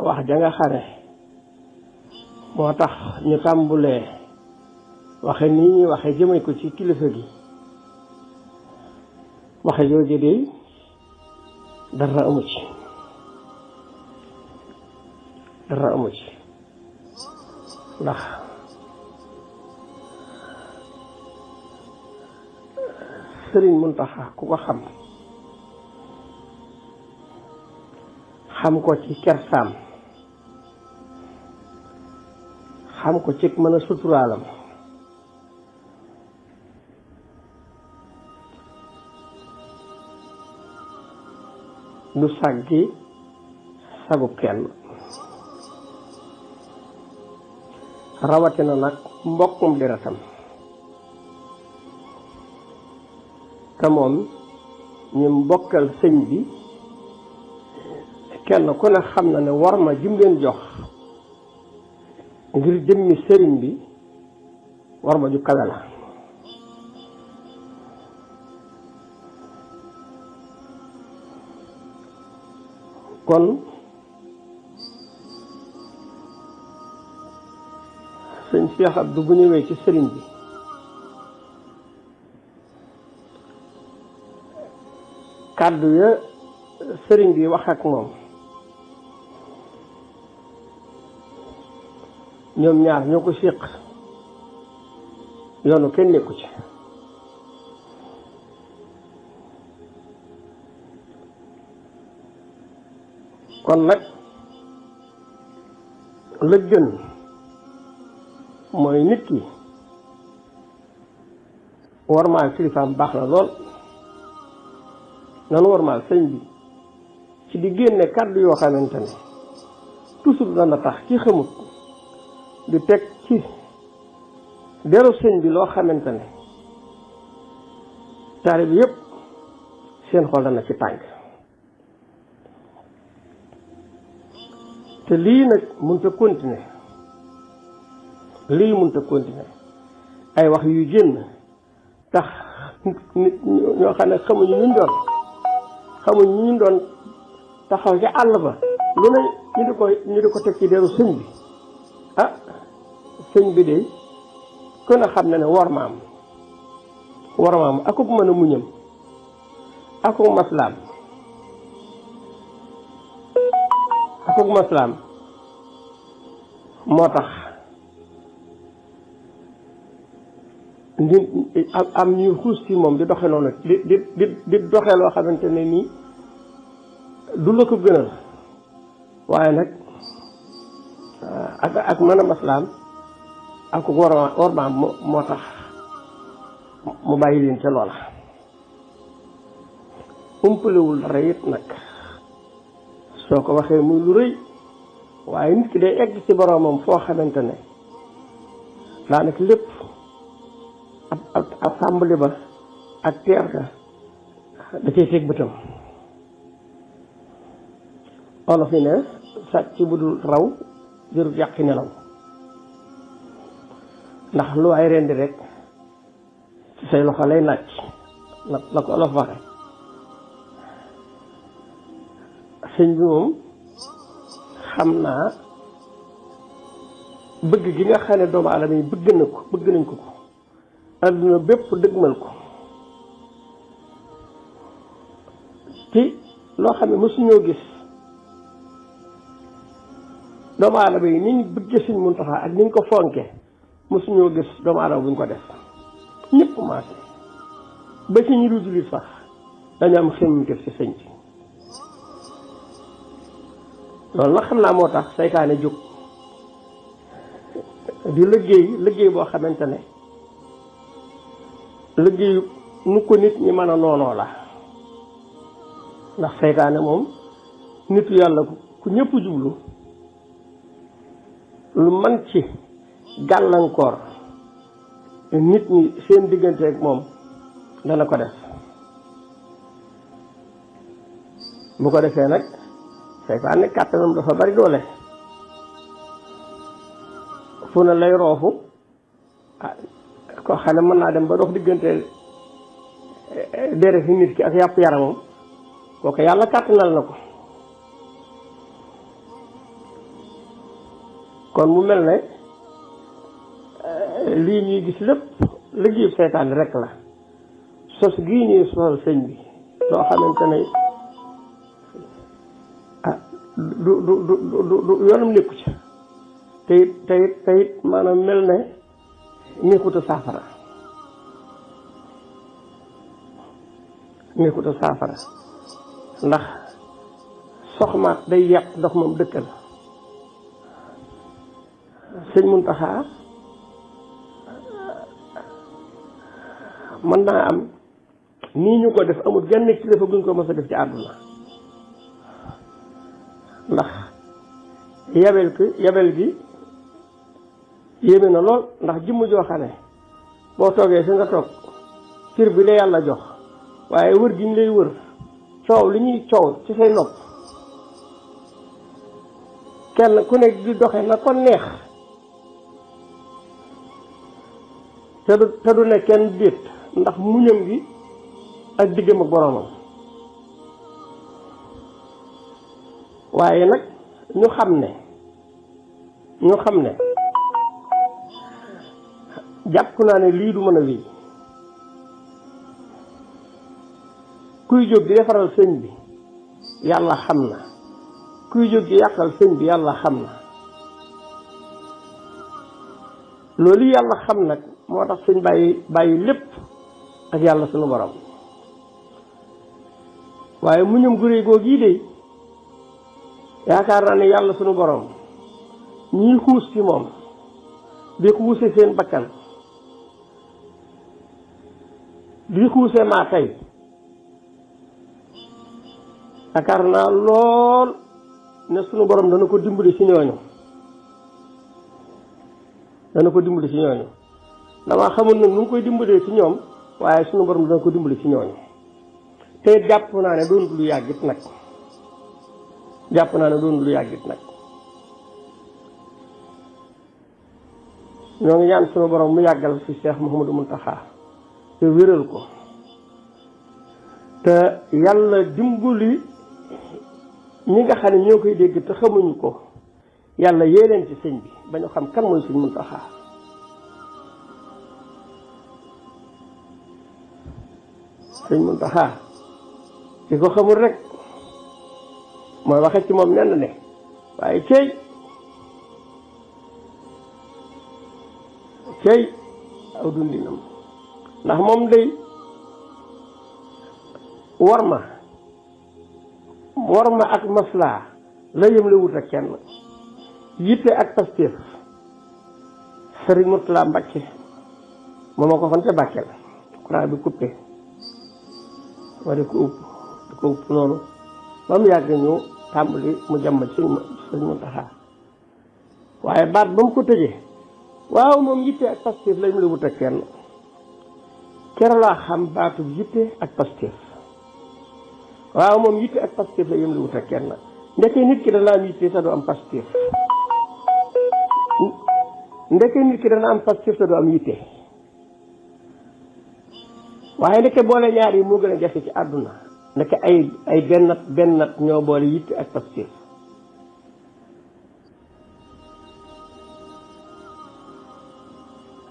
wax ja nga xare moo tax ñu tàmbulee waxe nii ñuy waxe jëme ko ci kilifa gi waxe jooju de dara amu ci ndax Sëriñ Muntaxa ku ko xam ko ci kersaam xam ko ci mën a suturaalam du sàggi sagu kenn rawatina nag mbokkum deretam te moom ñu mbokkal sëñ bi kenn ku ne xam na ne war ma jim leen jox ngir jëmmi sëriñ bi war ma ju kawe la kon sëñ Cheikh Abdou bu ñëwee ci sëriñ bi kàddu ya sëriñ bi wax ak moom ñoom ñaar ñoo ko séq yoonu kenn nekku ci kon nag la gën mooy nit ki warmaal kilifaam baax na lool nanu warmaal sëñ bi ci di génne kàddu yoo xamante ne toujours dana tax ci xamut di teg ci deru sëñ bi loo xamante ne taari bi yépp seen xol dana ci tàng te lii nag mënut a continuer ay wax yu génn tax nit ñoo xam ne xamuñu ñu doon taxaw ci àll ba lu ne ñu di ko teg ci deru sëñ bi ah sëñ bi de ku ne xam na ne wormaam akuk mën a muñam akuk maslaam moo tax am ñuy xuus ci moom di doxe noonu di doxe loo xamante ne nii du la ko gënal waaye nag ak mën a maslaam ak wormaam moo tax mu bàyyi leen ca loola umpalewul dara it nag soo ko waxee muy lu rëy waaye nit ki day egg ci boroomam foo xamante ne daanaka lépp ab tàmbali ba ak teer ga da cay teg bëtam olof yi ne sàcc bu dul raw jërut yàqi nelaw ndax lu ay rendi rek ci say loxo lay nàcc la ko olof waxe sëñ bi moom xam naa bëgg gi nga xam ne doomu aadama yi bëgg nañ ko adduna bépp dëgmal ko ci loo xam ne mësuñoo gis doomu aadama yi ni ñu bëggee Sëñ Muntaxa ak ni ñu ko fonke mësuñoo gis doomu aadama bu ñu ko def ñëpp maase ba ci ñi du jullit sax dañu am xemmemteef ci sëñ bi loolu nag xam naa moo tax saytaane jóg di liggéey boo xamante ne liggéeyu nu ko nit ñi mën a noonoo la ndax saytaane moom nitu yàlla ku ñëpp jublu lu man ci gàllankoor nit ñi seen diggante ak moom dana ko def bu ko defee nag saytaane kàttanam dafa bari doole fu ne lay roofu koo xam ne mën naa dem ba dox diggante dere fi nit ki ak yàpp yaramam kooku yàlla kàttanal na ko kon mu mel ne lii ñuy gis lépp liggéeyu seytaane rek la sos gii ñuy sol sëñ bi soo xamante ne du yoonam nekku ci te it maanaam mel ne neexuta saafara ndax soxmaat day yàq ndox moom dëkkal sëñ Muntaxa mën naa am nii ñu ko def amul genn kilifa guñ ko mës a def ci àdduna ndax yabel gi yéeme na lool ndax jëmm joo xam ne boo toogee fi nga toog cër bi la yàlla jox waaye wër gi ñu lay wër coow li ñuy coow ci say nopp kenn ku nekk di doxe na ko neex te du ne kenn déet ndax muñam gi ak diggam ak boroomam waaye nag ñu xam ne jàpp naa ne lii du mën a wéy kuy jóg di defaral sëñ bi yàlla xam na kuy jóg di yàqal sëñ bi yàlla xam na loolu yàlla xam nag moo tax sëñ bàyyi lépp ak yàlla sunu borom waaye muñum guré googu yi de yaakaar naa ne yàlla sunu borom ñii xuus ci moom di xuuse seen bakkan di xuuse maa tey yaakaar naa lool ne sunu borom dana ko dimbali ci ñooñu dama xamul nag nu ngi koy dimbalee ci ñoom waaye sunu borom dana ko dimbali ci ñooñu te jàpp naa ne doon lu yàggit nag ñoo ngi ñaan sunu borom mu yàggal fi Cheikh Mouhamadou Mountakha te wéral ko te yàlla dimbali ñi nga xam ne ñoo koy dégg te xamuñu ko yàlla yee leen ci sëñ bi ba ñu xam kan mooy sëñ Mountakha ki ko xamul rek mooy waxe ci moom nenn ne waaye cey aw dundinam ndax moom day war ma ak maslaa la yëm la wut ak kenn yitte ak pastéef Sëriñ Murtala Mbàkke moo ma ko fan ca Bakel courant bi coupé ma di ko upp noonu ba mu yàgg ñu tàmbali mu jàmbat Sëriñ Muntaxa waaye baat ba mu ko tëjee waaw moom yitte ak pastéef la yëm la wut ak kenn keroog laa xam baatu yitte ak pastéef waaw moom yitte ak pastéef la yëm la wut ak kenn ndeke nit ki dana am yitte te du am pastéef te du am yitte waaye ndeke boole ñaar yi moo gën a jafe ci àdduna ndeke ay bennat ñoo boole yitte ak pastéef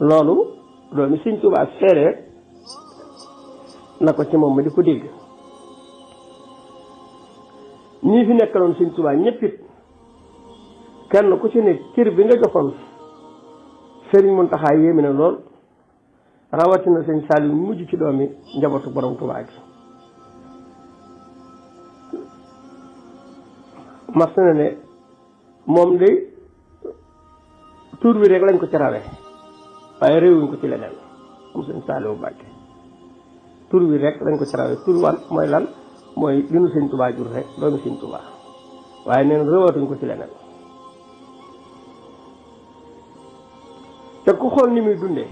loolu doomi Sëñ Tuubaa seere na ko ci moom ma di ko dégg ñii fi nekkaloon Sëñ Tuubaa ñëpp it kenn ku ci ne cër bi nga joxoon Sëriñ Muntaxa yéeme na lool rawatina Sëñ Saaliw mujj ci doomi njabootu borom Tuubaa gi mas na ne moom de tur bi rek lañ ko ci rawe waaye réewuñ ko ci leneen moom Sëñ Saaliw Mbàkke tur bi rek lañ ko ci rawe tur wan mooy lan mooy li nu Sëñ Tuubaa jur rek doomi Sëñ Tuubaa waaye neen réewatuñ ko ci leneen te ku xool ni muy dundee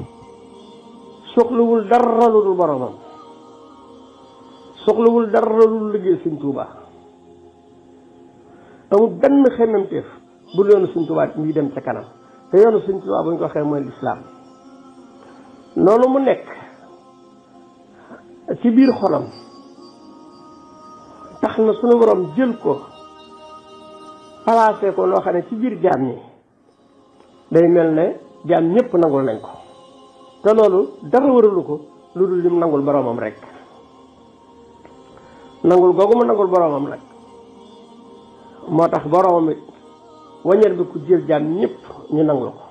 soxlawul dara lu dul boromam soxlawul dara lu dul liggéey Sëñ Tuubaa amul benn xemmemteef bu yoonu Sëñ Tuubaa ñuy dem ca kanam te yoonu Sëñ Tuubaa bu ñu ko waxee mooy lislaam noonu mu nekk ci biir xolam tax na sunu borom jël ko placé ko loo xam ne ci biir jaam ñi day mel ne jaam ñëpp nangul nañ ko te loolu dara waralu ko lu dul lim nangul boroomam rek nangul googu mu nangul boroomam nag moo tax boroomam it waññeer bi ku jël jaam ñëpp ñu nangul ko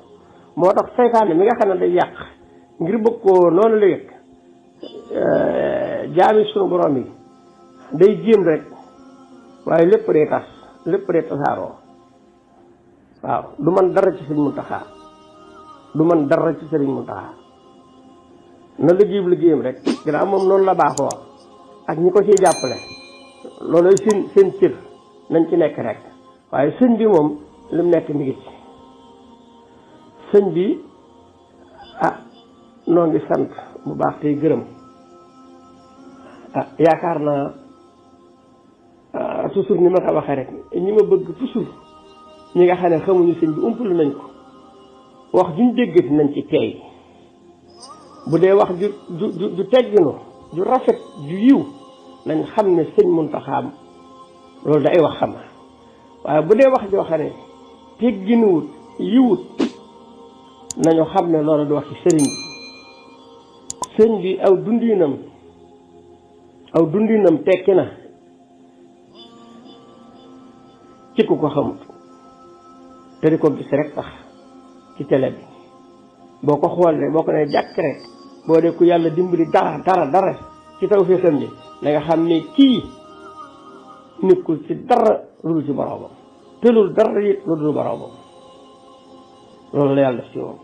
moo tax seytaane mi nga xam ne day yàq ngir bëgg koo noonu la yëg jaami sunu borom yi day jéem rek waaye lépp day tas lépp day tasaaroo waaw du man dara ci Sëriñ Muntaxa du man dara ci Sëriñ Muntaxa na liggéeyam rek ginnaaw moom noonu la baaxoo ak ñi ko ciy jàppale looloy seen cër nañ ci nekk rek waaye sëñ bi moom li mu nekk mi ngi ci sëñ bi noo ngi sant bu baax tey gërëm yaakaar naa toujours ni ma ko waxee rek ñi ma bëgg toujours ñi nga xam ne xamuñu sëñ bi umpul nañ ko wax juñ déggati nañ ci teey bu dee wax ju tegginu ju rafet ju yiw nañ xam ne sëñ Muntaxa loolu da ay wax xam waaye bu dee wax joo xam ne tegginuwut yiwut nañu xam ne loolu du wax ci sëriñ bi sëñ bi aw dundinam tekki na ci ku ko xamut te di ko gis rek sax ci télé bi boo ko xoolee boo ko nee jàkk rek boo dee ku yàlla dimbali dara ci taw feesam ji da nga xam ne kii nekkul ci dara lu dul ci boroomam te loolu dara it lu dul boroomam loolu la yàlla def ci moom